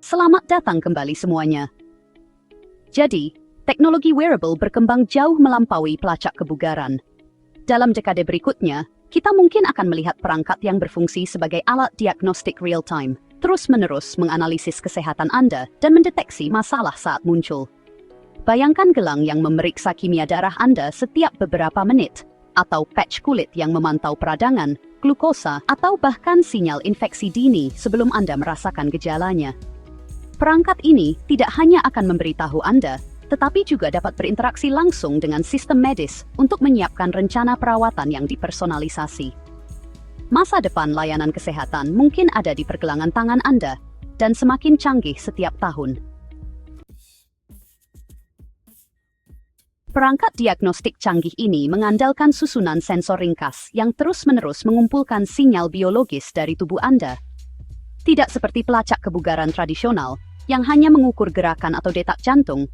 Selamat datang kembali semuanya. Jadi, teknologi wearable berkembang jauh melampaui pelacak kebugaran. Dalam dekade berikutnya, kita mungkin akan melihat perangkat yang berfungsi sebagai alat diagnostik real-time, terus-menerus menganalisis kesehatan Anda dan mendeteksi masalah saat muncul. Bayangkan gelang yang memeriksa kimia darah Anda setiap beberapa menit, atau patch kulit yang memantau peradangan, glukosa, atau bahkan sinyal infeksi dini sebelum Anda merasakan gejalanya. Perangkat ini tidak hanya akan memberitahu Anda, tetapi juga dapat berinteraksi langsung dengan sistem medis untuk menyiapkan rencana perawatan yang dipersonalisasi. Masa depan layanan kesehatan mungkin ada di pergelangan tangan Anda, dan semakin canggih setiap tahun. Perangkat diagnostik canggih ini mengandalkan susunan sensor ringkas yang terus-menerus mengumpulkan sinyal biologis dari tubuh Anda. Tidak seperti pelacak kebugaran tradisional, yang hanya mengukur gerakan atau detak jantung.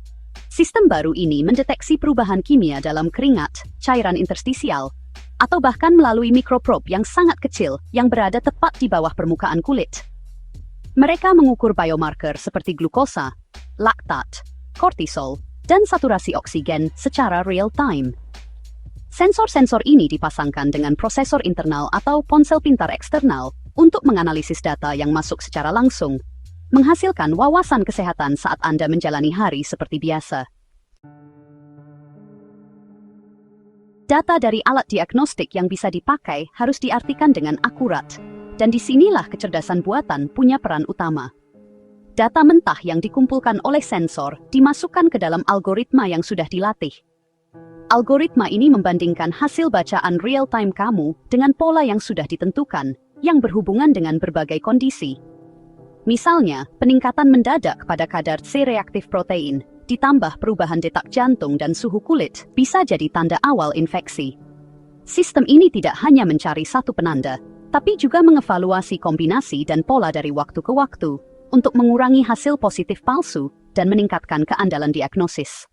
Sistem baru ini mendeteksi perubahan kimia dalam keringat, cairan interstisial, atau bahkan melalui mikroprobe yang sangat kecil yang berada tepat di bawah permukaan kulit. Mereka mengukur biomarker seperti glukosa, laktat, kortisol, dan saturasi oksigen secara real-time. Sensor-sensor ini dipasangkan dengan prosesor internal atau ponsel pintar eksternal untuk menganalisis data yang masuk secara langsung, menghasilkan wawasan kesehatan saat Anda menjalani hari seperti biasa. Data dari alat diagnostik yang bisa dipakai harus diartikan dengan akurat, dan disinilah kecerdasan buatan punya peran utama. Data mentah yang dikumpulkan oleh sensor dimasukkan ke dalam algoritma yang sudah dilatih. Algoritma ini membandingkan hasil bacaan real-time kamu dengan pola yang sudah ditentukan, yang berhubungan dengan berbagai kondisi. Misalnya, peningkatan mendadak pada kadar C-reaktif protein, ditambah perubahan detak jantung dan suhu kulit, bisa jadi tanda awal infeksi. Sistem ini tidak hanya mencari satu penanda, tapi juga mengevaluasi kombinasi dan pola dari waktu ke waktu, untuk mengurangi hasil positif palsu dan meningkatkan keandalan diagnosis.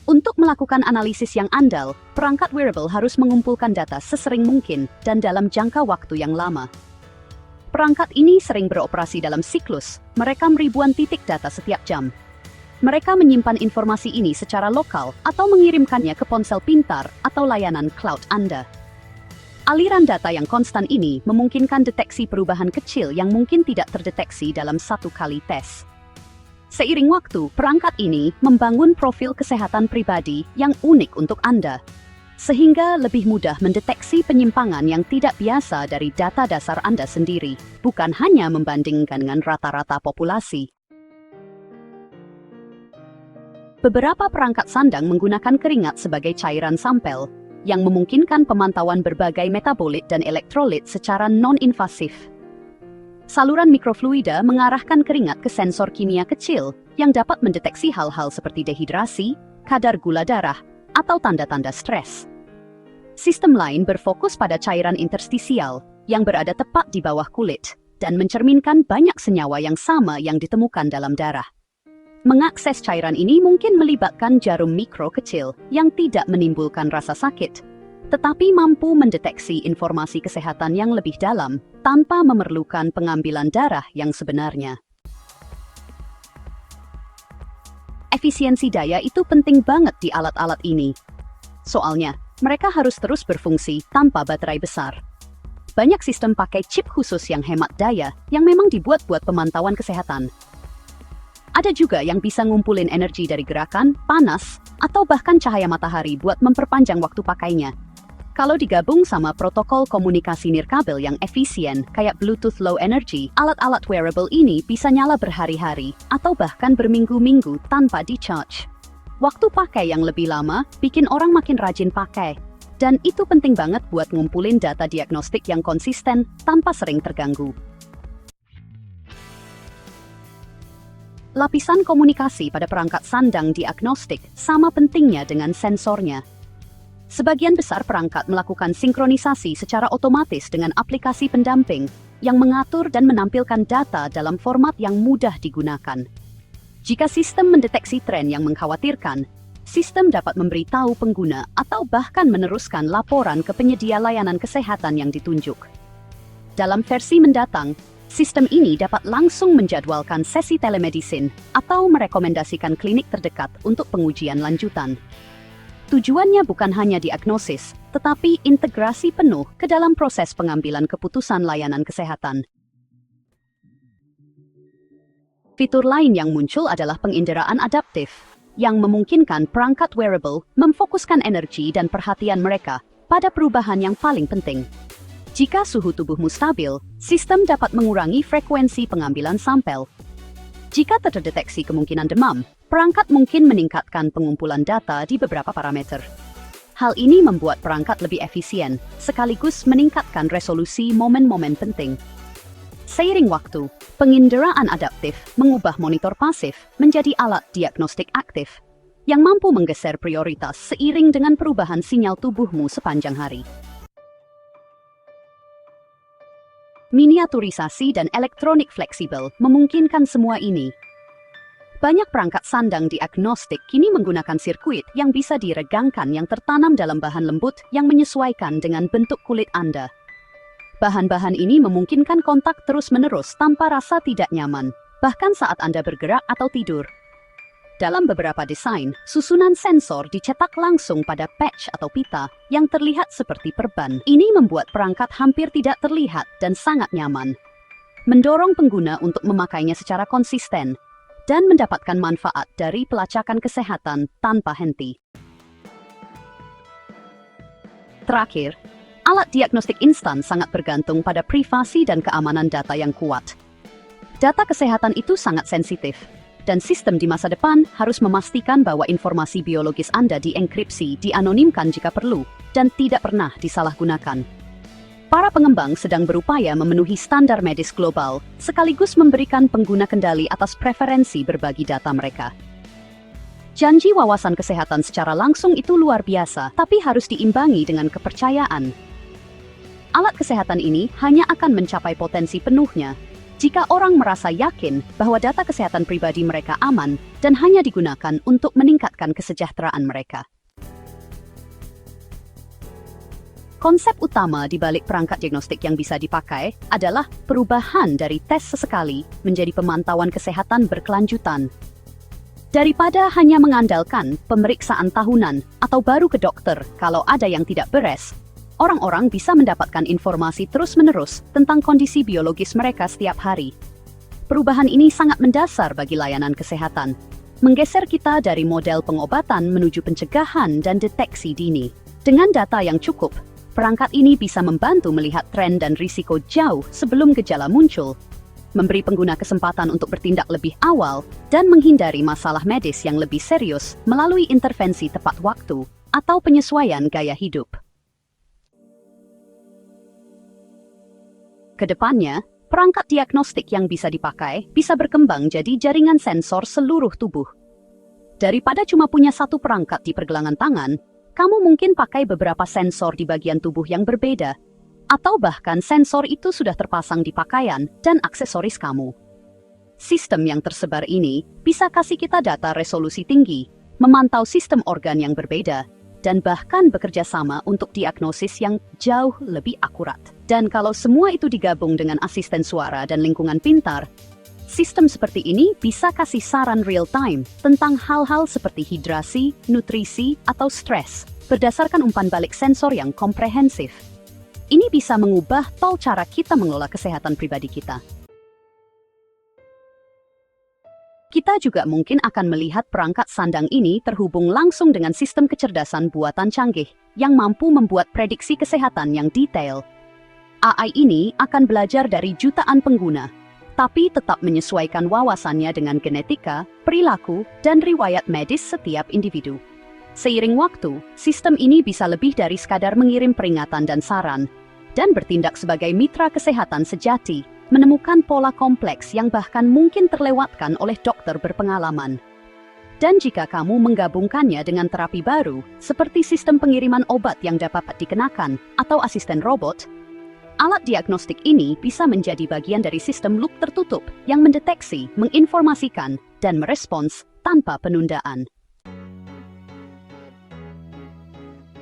Untuk melakukan analisis yang andal, perangkat wearable harus mengumpulkan data sesering mungkin dan dalam jangka waktu yang lama. Perangkat ini sering beroperasi dalam siklus, merekam ribuan titik data setiap jam. Mereka menyimpan informasi ini secara lokal atau mengirimkannya ke ponsel pintar atau layanan cloud Anda. Aliran data yang konstan ini memungkinkan deteksi perubahan kecil yang mungkin tidak terdeteksi dalam satu kali tes. Seiring waktu, perangkat ini membangun profil kesehatan pribadi yang unik untuk Anda, sehingga lebih mudah mendeteksi penyimpangan yang tidak biasa dari data dasar Anda sendiri, bukan hanya membandingkan dengan rata-rata populasi. Beberapa perangkat sandang menggunakan keringat sebagai cairan sampel, yang memungkinkan pemantauan berbagai metabolit dan elektrolit secara non-invasif. Saluran mikrofluida mengarahkan keringat ke sensor kimia kecil yang dapat mendeteksi hal-hal seperti dehidrasi, kadar gula darah, atau tanda-tanda stres. Sistem lain berfokus pada cairan interstisial yang berada tepat di bawah kulit dan mencerminkan banyak senyawa yang sama yang ditemukan dalam darah. Mengakses cairan ini mungkin melibatkan jarum mikro kecil yang tidak menimbulkan rasa sakit, tetapi mampu mendeteksi informasi kesehatan yang lebih dalam tanpa memerlukan pengambilan darah yang sebenarnya. Efisiensi daya itu penting banget di alat-alat ini. Soalnya, mereka harus terus berfungsi tanpa baterai besar. Banyak sistem pakai chip khusus yang hemat daya yang memang dibuat buat pemantauan kesehatan. Ada juga yang bisa ngumpulin energi dari gerakan, panas, atau bahkan cahaya matahari buat memperpanjang waktu pakainya. Kalau digabung sama protokol komunikasi nirkabel yang efisien kayak Bluetooth Low Energy, alat-alat wearable ini bisa nyala berhari-hari atau bahkan berminggu-minggu tanpa di-charge. Waktu pakai yang lebih lama bikin orang makin rajin pakai, dan itu penting banget buat ngumpulin data diagnostik yang konsisten tanpa sering terganggu. Lapisan komunikasi pada perangkat sandang diagnostik sama pentingnya dengan sensornya. Sebagian besar perangkat melakukan sinkronisasi secara otomatis dengan aplikasi pendamping yang mengatur dan menampilkan data dalam format yang mudah digunakan. Jika sistem mendeteksi tren yang mengkhawatirkan, sistem dapat memberitahu pengguna atau bahkan meneruskan laporan ke penyedia layanan kesehatan yang ditunjuk. Dalam versi mendatang, Sistem ini dapat langsung menjadwalkan sesi telemedicine atau merekomendasikan klinik terdekat untuk pengujian lanjutan. Tujuannya bukan hanya diagnosis, tetapi integrasi penuh ke dalam proses pengambilan keputusan layanan kesehatan. Fitur lain yang muncul adalah penginderaan adaptif, yang memungkinkan perangkat wearable memfokuskan energi dan perhatian mereka pada perubahan yang paling penting. Jika suhu tubuhmu stabil, sistem dapat mengurangi frekuensi pengambilan sampel. Jika terdeteksi kemungkinan demam, perangkat mungkin meningkatkan pengumpulan data di beberapa parameter. Hal ini membuat perangkat lebih efisien, sekaligus meningkatkan resolusi momen-momen penting. Seiring waktu, penginderaan adaptif mengubah monitor pasif menjadi alat diagnostik aktif, yang mampu menggeser prioritas seiring dengan perubahan sinyal tubuhmu sepanjang hari. Miniaturisasi dan elektronik fleksibel memungkinkan semua ini. Banyak perangkat sandang diagnostik kini menggunakan sirkuit yang bisa diregangkan yang tertanam dalam bahan lembut yang menyesuaikan dengan bentuk kulit Anda. Bahan-bahan ini memungkinkan kontak terus-menerus tanpa rasa tidak nyaman, bahkan saat Anda bergerak atau tidur. Dalam beberapa desain, susunan sensor dicetak langsung pada patch atau pita yang terlihat seperti perban. Ini membuat perangkat hampir tidak terlihat dan sangat nyaman, mendorong pengguna untuk memakainya secara konsisten dan mendapatkan manfaat dari pelacakan kesehatan tanpa henti. Terakhir, alat diagnostik instan sangat bergantung pada privasi dan keamanan data yang kuat. Data kesehatan itu sangat sensitif, dan sistem di masa depan harus memastikan bahwa informasi biologis Anda dienkripsi, dianonimkan jika perlu, dan tidak pernah disalahgunakan. Para pengembang sedang berupaya memenuhi standar medis global, sekaligus memberikan pengguna kendali atas preferensi berbagi data mereka. Janji wawasan kesehatan secara langsung itu luar biasa, tapi harus diimbangi dengan kepercayaan. Alat kesehatan ini hanya akan mencapai potensi penuhnya jika orang merasa yakin bahwa data kesehatan pribadi mereka aman dan hanya digunakan untuk meningkatkan kesejahteraan mereka. Konsep utama di balik perangkat diagnostik yang bisa dipakai adalah perubahan dari tes sesekali menjadi pemantauan kesehatan berkelanjutan. Daripada hanya mengandalkan pemeriksaan tahunan atau baru ke dokter kalau ada yang tidak beres, orang-orang bisa mendapatkan informasi terus-menerus tentang kondisi biologis mereka setiap hari. Perubahan ini sangat mendasar bagi layanan kesehatan, menggeser kita dari model pengobatan menuju pencegahan dan deteksi dini. Dengan data yang cukup, perangkat ini bisa membantu melihat tren dan risiko jauh sebelum gejala muncul, memberi pengguna kesempatan untuk bertindak lebih awal, dan menghindari masalah medis yang lebih serius melalui intervensi tepat waktu atau penyesuaian gaya hidup. Kedepannya, perangkat diagnostik yang bisa dipakai bisa berkembang jadi jaringan sensor seluruh tubuh. Daripada cuma punya satu perangkat di pergelangan tangan, kamu mungkin pakai beberapa sensor di bagian tubuh yang berbeda, atau bahkan sensor itu sudah terpasang di pakaian dan aksesoris kamu. Sistem yang tersebar ini bisa kasih kita data resolusi tinggi, memantau sistem organ yang berbeda, dan bahkan bekerja sama untuk diagnosis yang jauh lebih akurat. Dan kalau semua itu digabung dengan asisten suara dan lingkungan pintar, sistem seperti ini bisa kasih saran real-time tentang hal-hal seperti hidrasi, nutrisi, atau stres, berdasarkan umpan balik sensor yang komprehensif. Ini bisa mengubah cara kita mengelola kesehatan pribadi kita. Kita juga mungkin akan melihat perangkat sandang ini terhubung langsung dengan sistem kecerdasan buatan canggih yang mampu membuat prediksi kesehatan yang detail. AI ini akan belajar dari jutaan pengguna, tapi tetap menyesuaikan wawasannya dengan genetika, perilaku, dan riwayat medis setiap individu. Seiring waktu, sistem ini bisa lebih dari sekadar mengirim peringatan dan saran, dan bertindak sebagai mitra kesehatan sejati, menemukan pola kompleks yang bahkan mungkin terlewatkan oleh dokter berpengalaman. Dan jika kamu menggabungkannya dengan terapi baru, seperti sistem pengiriman obat yang dapat dikenakan atau asisten robot, alat diagnostik ini bisa menjadi bagian dari sistem loop tertutup yang mendeteksi, menginformasikan, dan merespons tanpa penundaan.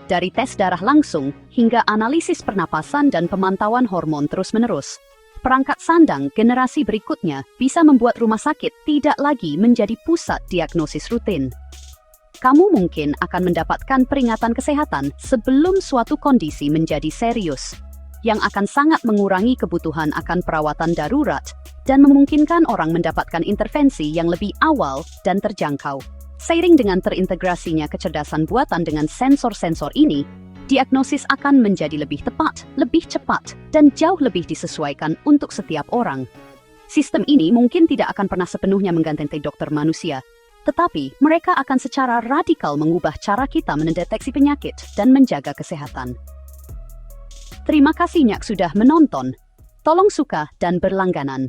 Dari tes darah langsung hingga analisis pernapasan dan pemantauan hormon terus-menerus, Perangkat sandang generasi berikutnya bisa membuat rumah sakit tidak lagi menjadi pusat diagnosis rutin. Kamu mungkin akan mendapatkan peringatan kesehatan sebelum suatu kondisi menjadi serius, yang akan sangat mengurangi kebutuhan akan perawatan darurat dan memungkinkan orang mendapatkan intervensi yang lebih awal dan terjangkau. Seiring dengan terintegrasinya kecerdasan buatan dengan sensor-sensor ini, diagnosis akan menjadi lebih tepat, lebih cepat, dan jauh lebih disesuaikan untuk setiap orang. Sistem ini mungkin tidak akan pernah sepenuhnya menggantikan dokter manusia, tetapi mereka akan secara radikal mengubah cara kita mendeteksi penyakit dan menjaga kesehatan. Terima kasih Nyak sudah menonton. Tolong suka dan berlangganan.